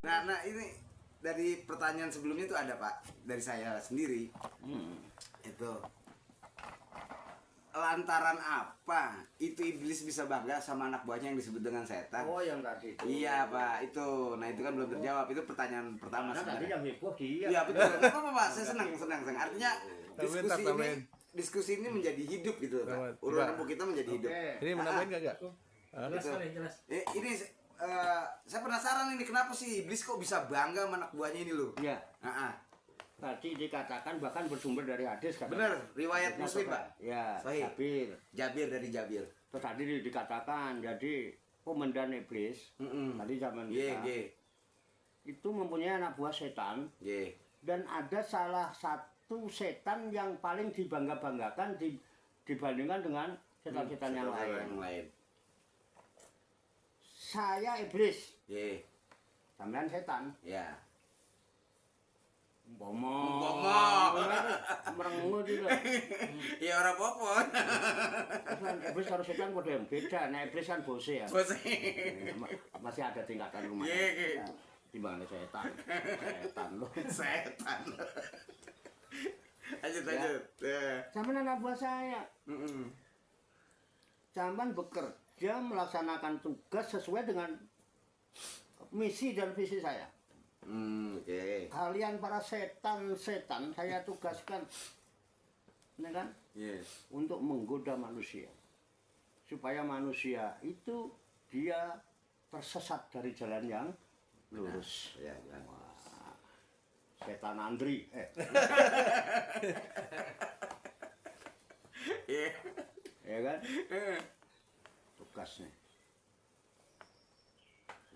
Nah ini dari pertanyaan sebelumnya itu ada Pak dari saya sendiri. Itu lantaran apa itu iblis bisa bangga sama anak buahnya yang disebut dengan setan? Oh, yang tadi itu. Iya Pak, itu. Nah itu kan belum terjawab. Itu pertanyaan pertama Nah, tadi sebenarnya. yang heboh dia. Iya betul. Gak apa-apa Pak, saya senang. Artinya diskusi ini menjadi hidup gitu Pak. Urut rembuk kita menjadi hidup. Ini menambahin nggak? Jelas kali, jelas. Ini saya penasaran ini kenapa sih iblis kok bisa bangga sama anak buahnya ini loh? Iya. Tadi dikatakan bahkan bersumber dari hadis kan. Bener, riwayat Muslim Pak. Ya, Sahih. Jabir dari Jabir. Terus tadi dikatakan jadi komandan iblis tadi zaman kita itu mempunyai anak buah setan. Dan ada salah satu setan yang paling dibangga-banggakan dibandingkan dengan setan-setan yang lain. Saya iblis. Sampean setan. Ya. Bomo. Merengut itu. Ya orang popon. Iblis harus setan pada yang beda. Nah iblis kan bose ya. Masih ada tingkatan rumah. Timbangnya setan. Setan loh. Setan. Lanjut. Sampean anak buah saya. Sampean bekerja melaksanakan tugas sesuai dengan misi dan visi saya. Kalian para setan saya tugaskan, ini kan, untuk menggoda manusia, supaya manusia itu dia tersesat dari jalan yang lurus. Wah, setan Andri, ya kan, tugasnya.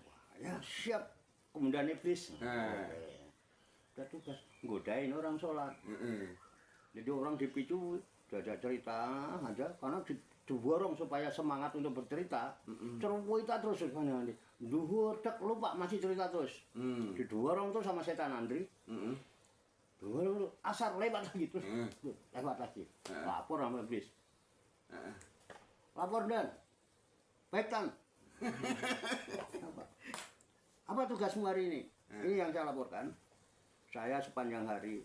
Wah, ya siap. Kemudian iblis, udah tugas godain orang sholat. Jadi orang dipicu, ada cerita aja, karena diborong supaya semangat untuk bercerita. Cerita terus, duhur, lupa masih cerita terus. Didorong tuh sama setan Andri. Duhur, asar lewat lagi terus, lewat lagi. Lapor sama iblis. Lapor dan, baik Tan. Apa tugasmu hari ini? Ini yang saya laporkan. Saya sepanjang hari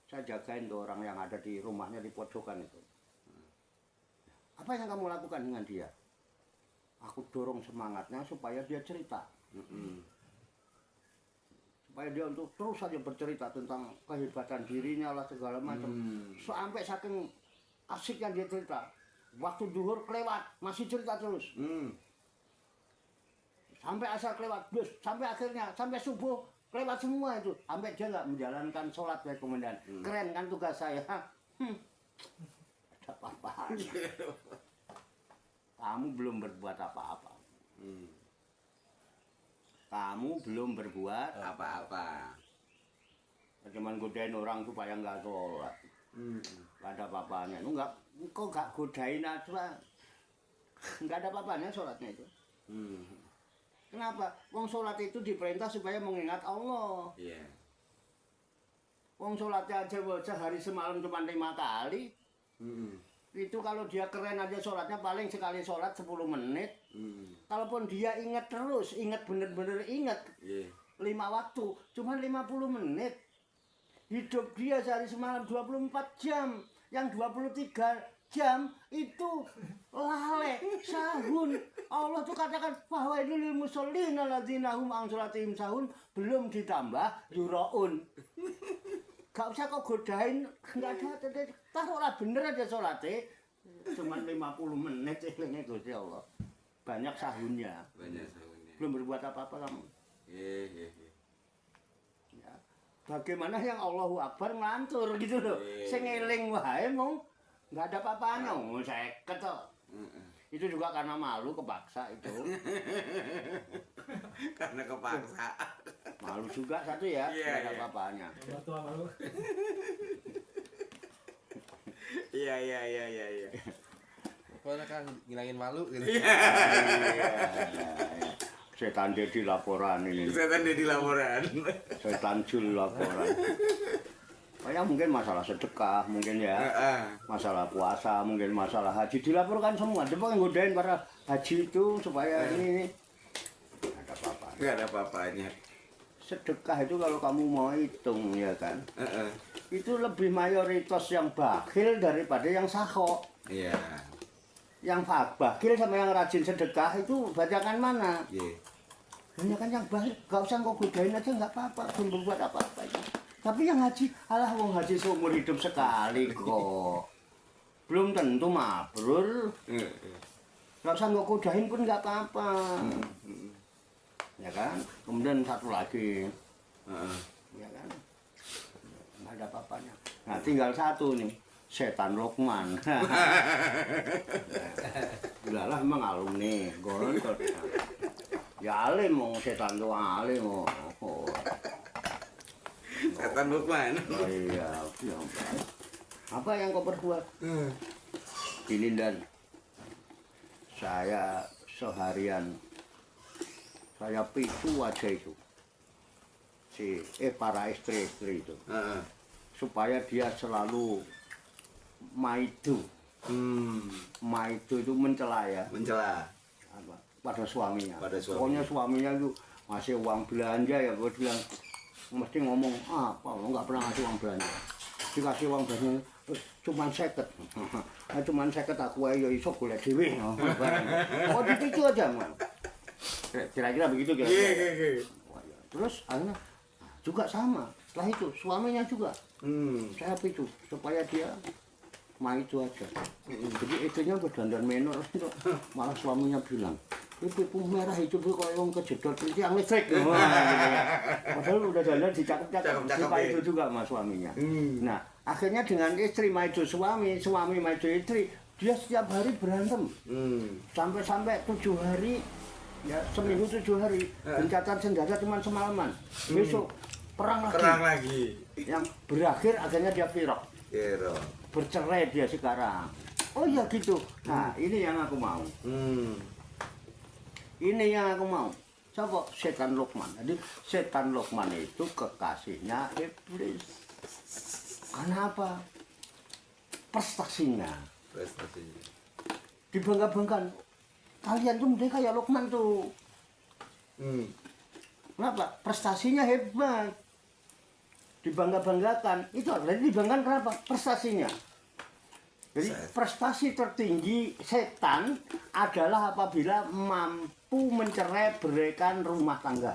saya jagain tuh orang yang ada di rumahnya di pojokan itu. Apa yang kamu lakukan dengan dia? Aku dorong semangatnya supaya dia cerita. Supaya dia untuk terus saja bercerita tentang kehebatan dirinya lah segala macam. Sampai saking asiknya dia cerita. Waktu duhur kelewat masih cerita terus. Sampai asar kelewat, sampai akhirnya, sampai subuh kelewat semua itu. Sampai dia nggak menjalankan sholat dari komandan. Keren kan tugas saya. Ada apa-apa. Kamu belum berbuat apa-apa. Kamu belum berbuat apa-apa. Cuman godain orang supaya nggak sholat. Nggak ada apa-apanya. Kok nggak godain aja. Nggak ada apa-apanya sholatnya itu. Kenapa? Wong sholat itu diperintah supaya mengingat Allah. Wong sholatnya aja sehari semalam cuma 5 kali. Itu kalau dia keren aja sholatnya paling sekali sholat 10 menit. Kalaupun dia ingat terus, ingat bener-bener ingat 5 waktu, cuma 50 menit. Hidup dia sehari semalam 24 jam. Yang 23 jam itu lalai, sahun. Allah tuh katakan bahwa ini lil musallin alladzina hum an sholatihim sahun, belum ditambah yuraun. Gak usah kok godain, enggak ada. Taruhlah bener aja sholatnya. Cuman 50 menit ilingnya Gusti Allah. banyak sahunnya. Banyak sahunnya. Belum berbuat apa-apa kamu. Iya. Ya. Bagaimana yang Allahu Akbar ngelantur gitu loh. Iya. Sing eling wae mau nggak ada apa-apanya. Oh, 50 kok. Itu juga karena malu kepaksa itu. Karena kepaksa. Malu juga satu ya, Iya, nggak ada iya. apa-apanya. Tua malu. Iya. Pokoknya kan ngilangin malu gitu. Iya. Setan jadi laporan ini. Setan dia di laporan. Setan jul laporan. Kayak mungkin masalah sedekah, mungkin ya. Masalah puasa, mungkin masalah haji dilaporkan semua. Coba nggodain para haji itu supaya ini nggak ada apa-apa. Nggak ada apa-apanya. Sedekah itu kalau kamu mau hitung ya kan, itu lebih mayoritas yang bakhil daripada yang sakho. Iya. Yang bakhil sama yang rajin sedekah itu bacakan mana? Iya. Hanya kan yang bakhil, gak usah kau godain aja nggak apa-apa, belum berbuat apa-apa. Tapi yang haji, alah wong haji seumur hidup sekali kok. Belum tentu mabrur. Gak usah nggak godain pun nggak apa-apa. Ya kan? Kemudian satu lagi. Ya kan? Nggak ada apa-apanya. Nah tinggal satu nih, setan Lokman. Lah memang alumni, gontot. Ya alim mau setan tuh alim mau. Setan Lukman. Oh iya, ya. Apa yang kau perbuat? Ini dan saya seharian saya picu aja itu para istri-istri itu supaya dia selalu maidu. Maidu itu mencela ya. Mencela. Apa? Pada suaminya. Pada suaminya. Pokoknya suaminya itu ngasih uang belanja ya, gue bilang mesti ngomong apa lo nggak pernah ngasih uang belanja, dikasih uang belanja cuman 50. Cuman 50 aku ayo iso golek dhewe. Oh gitu aja man. Kira-kira begitu kira-kira. Iya. Terus akhirnya juga sama. Setelah itu suaminya juga saya picu supaya dia itu aja. Jadi istrinya berdandan menor, malah suaminya bilang, "Pipimu merah itu kok yang kejedot tiang listrik." Padahal udah dandan dicakep-cakep, itu juga sama suaminya. Nah, akhirnya dengan istri maido suami maido istri, dia setiap hari berantem. Sampai 7 hari, ya seminggu 7 hari, gencatan senjata cuma semalaman. Besok perang lagi. Yang berakhir akhirnya dia firaq. Bercerai dia sekarang. Oh ya gitu. Nah ini yang aku mau. Ini yang aku mau. Coba setan Lokman. Jadi setan Lokman itu kekasihnya iblis. Karena apa? Prestasinya. Dibangga-banggakan. Kalian tuh mending kayak Lokman tuh. Kenapa? Prestasinya hebat. Dibangga-banggakan. Itu berarti dibanggakan kenapa? Prestasinya. Jadi prestasi tertinggi setan adalah apabila mampu mencerai beraikan rumah tangga.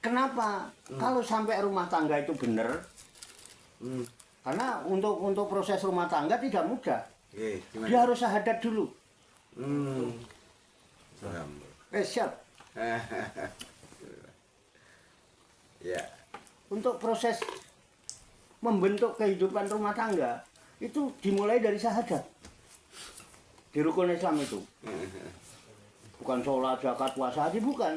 Kenapa? Kalau sampai rumah tangga itu benar, karena untuk proses rumah tangga tidak mudah. Dia harus syahadat dulu. Siap. Ya. Untuk proses membentuk kehidupan rumah tangga itu dimulai dari syahadat di rukun Islam itu. Bukan sholat, zakat, puasa, haji bukan.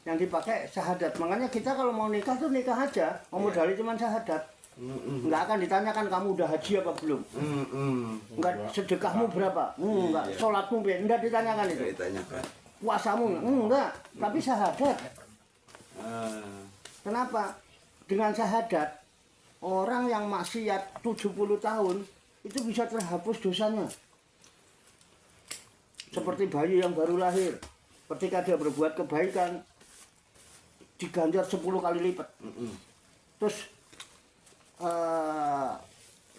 Yang dipakai syahadat. Makanya kita kalau mau nikah tuh nikah aja, modalnya cuma syahadat. Nggak akan ditanyakan kamu udah haji apa belum. Nggak sedekahmu berapa. Nggak sholatmu berapa. Nggak ditanyakan itu. Puasamu enggak, tapi syahadat. Kenapa? Dengan syahadat, orang yang maksiat 70 tahun itu bisa terhapus dosanya. Seperti bayi yang baru lahir, ketika dia berbuat kebaikan, diganjar 10 kali lipat. Terus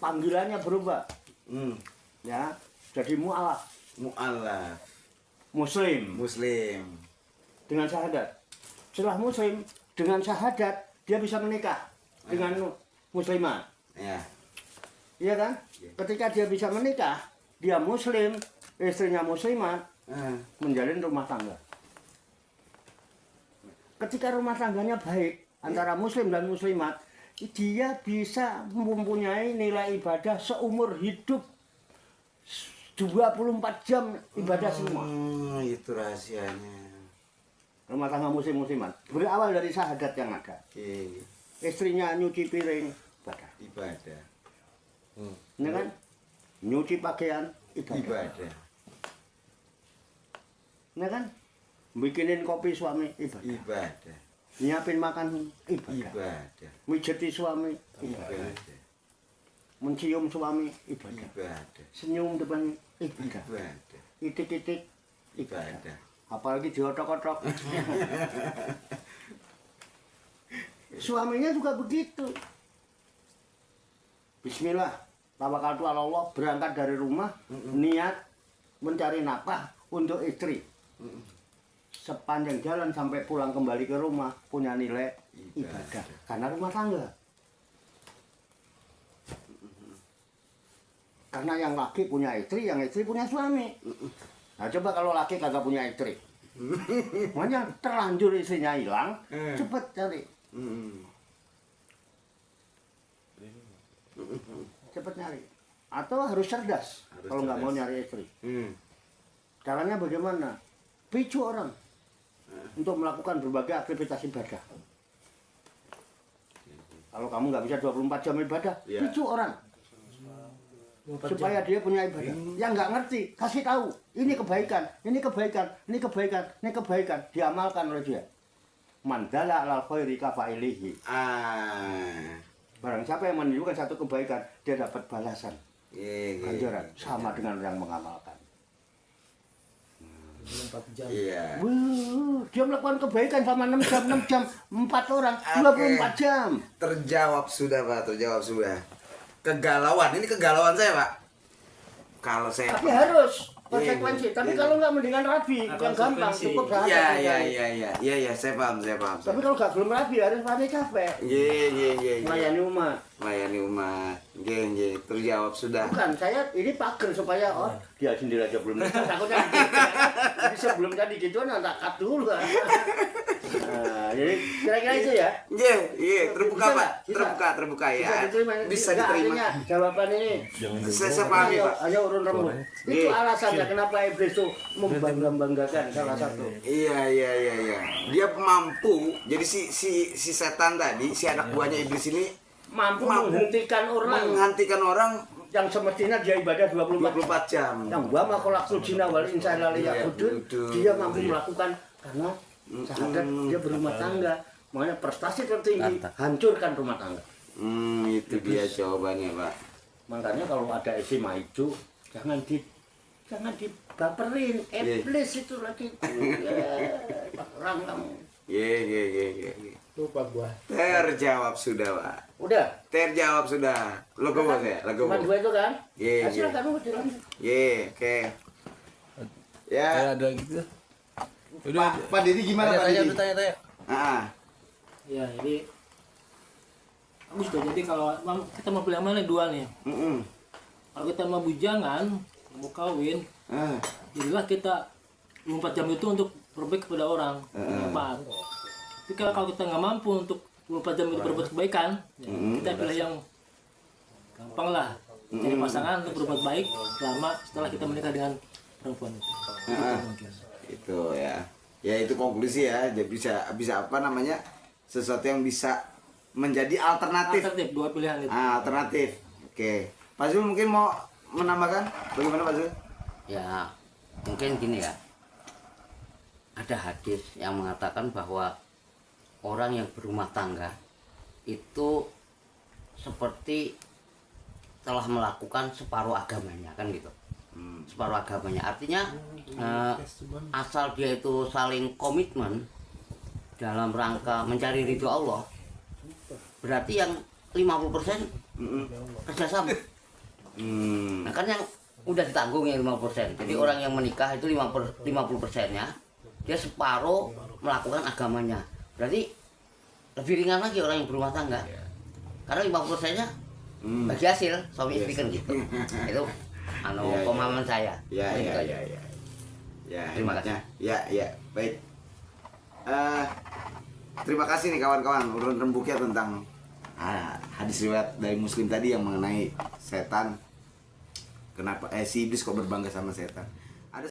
panggilannya berubah, ya, jadi mu'alaf. Muslim. Dengan syahadat. Setelah muslim, dengan syahadat dia bisa menikah dengan muslimah. Iya kan? Ketika dia bisa menikah, dia muslim, istrinya muslimat menjalin rumah tangga. Ketika rumah tangganya baik antara muslim dan muslimat, dia bisa mempunyai nilai ibadah seumur hidup 24 jam ibadah semua. Itu rahasianya. Rumah tangga muslim-muslimat berawal dari syahadat yang ada. Istrinya nyuci piring, Ibadah. ini kan? Nyuci pakaian, ibadah. Ini kan? Bikinin kopi suami, ibadah. Nyiapin makan, ibadah. Mijeti suami, ibadah. Mencium suami, ibadah. Senyum depan, ibadah. Itik-itik, ibadah. Apalagi diotok-otok. Suaminya juga begitu. Bismillah, tawakkaltu ala Allah, berangkat dari rumah, niat mencari nafkah untuk istri. Sepanjang jalan sampai pulang kembali ke rumah punya nilai ibadah karena rumah tangga. Karena yang laki punya istri, yang istri punya suami. Nah coba kalau laki kagak punya istri, makanya terlanjur istrinya hilang, cepet cari. Cepet nyari. Atau harus cerdas kalau nggak mau nyari istri. Caranya bagaimana? Picu orang untuk melakukan berbagai aktivitas ibadah. Kalau kamu nggak bisa 24 jam ibadah, picu orang supaya dia punya ibadah. Yang nggak ngerti, kasih tahu. Ini kebaikan, ini kebaikan, ini kebaikan, ini kebaikan. Diamalkan oleh dia. Mandala alal khairi kafailihi. Barang siapa yang menunjukkan satu kebaikan, dia dapat balasan. Ganjaran sama dengan yang mengamalkan. 24 jam. Dia melakukan kebaikan sama 6 jam, 4 orang, 24 jam. Terjawab sudah Pak, terjawab sudah. Kegalauan, ini kegalauan saya Pak. Kalau saya Tapi harus konsekuensi. Tapi kalau nggak mendingan rabi, yang gampang, cukup sehari. Iya, saya paham. Tapi kalau nggak belum rabi, harus rabi capek. Iya. Melayani umat. Melayani umat. Iya, terjawab sudah. Bukan, saya ini pager supaya dia sendiri aja belum nikah, takutnya jadi sebelum tadi gitu tak cut dulu. Nah, jadi kira-kira itu ya. Iya, terbuka Bisa Pak. nggak? Terbuka ya. Bisa Bisa diterima. diterima. Jawaban ini. Saya pahami Pak. Hanya urun rembuk. Itu alasannya kenapa iblis tuh membanggakan salah satu. Iya. Dia mampu. Jadi si setan tadi, si anak buahnya iblis ini Mampu menghentikan orang yang semestinya dia ibadah 24 jam. Yang wa ma khalaqtul jinna wal insa illa liya'budun. Dia mampu melakukan karena syahadat dia berumah tangga. Makanya prestasi tertinggi hancurkan rumah tangga. Itu dia jawabannya, Pak. Makanya kalau ada isi maju jangan dibaperin. Iblis itu lagi. Orang kamu. Iya. Lupa gua. Terjawab sudah, Pak. Udah. Terjawab sudah. Logo bos ya, logo. Cuma 2 itu kan? Iya. Silakan dilanjut. Oke. Ya. Ada gitu. Udah. Pak Didi gimana Pak Didi? Tanya. Ya, jadi aku sudah jadi kalau kita mau pilih mana dua nih. Kalau kita mau bujangan, mau kawin, jadilah kita 24 jam itu untuk berbaik kepada orang. Kenapa? Tapi kalau kita nggak mampu untuk 24 jam itu berbuat kebaikan, kita pilih yang gampang lah. Jadi pasangan untuk berbuat baik setelah kita menikah dengan perempuan itu. Itu ya. Ya itu konklusi ya. Jadi bisa apa namanya? Sesuatu yang bisa menjadi alternatif. Alternatif 2 pilihan itu. Alternatif. Oke. Pak Zul mungkin mau menambahkan bagaimana Pak Zul? Ya, mungkin gini ya. Ada hadis yang mengatakan bahwa orang yang berumah tangga itu seperti telah melakukan separuh agamanya, kan gitu. Separuh agamanya artinya asal dia itu saling komitmen dalam rangka mencari ridho Allah, berarti yang 50% kerjasama. Nah kan yang udah ditanggung yang 50%. Jadi orang yang menikah itu 50%-nya dia separuh melakukan agamanya. Berarti lebih ringan lagi orang yang berumah tangga. Karena 50%-nya bagi hasil suami istri kan gitu. Itu Iya, iya. pemahaman saya. Ya, Itu ya, aja. ya, ya. Ya, Terima hebatnya. Ya, ya, baik. Terima kasih nih kawan-kawan urun rembuknya tentang hadis riwayat dari Muslim tadi yang mengenai setan. Kenapa si iblis kok berbangga sama setan? Ada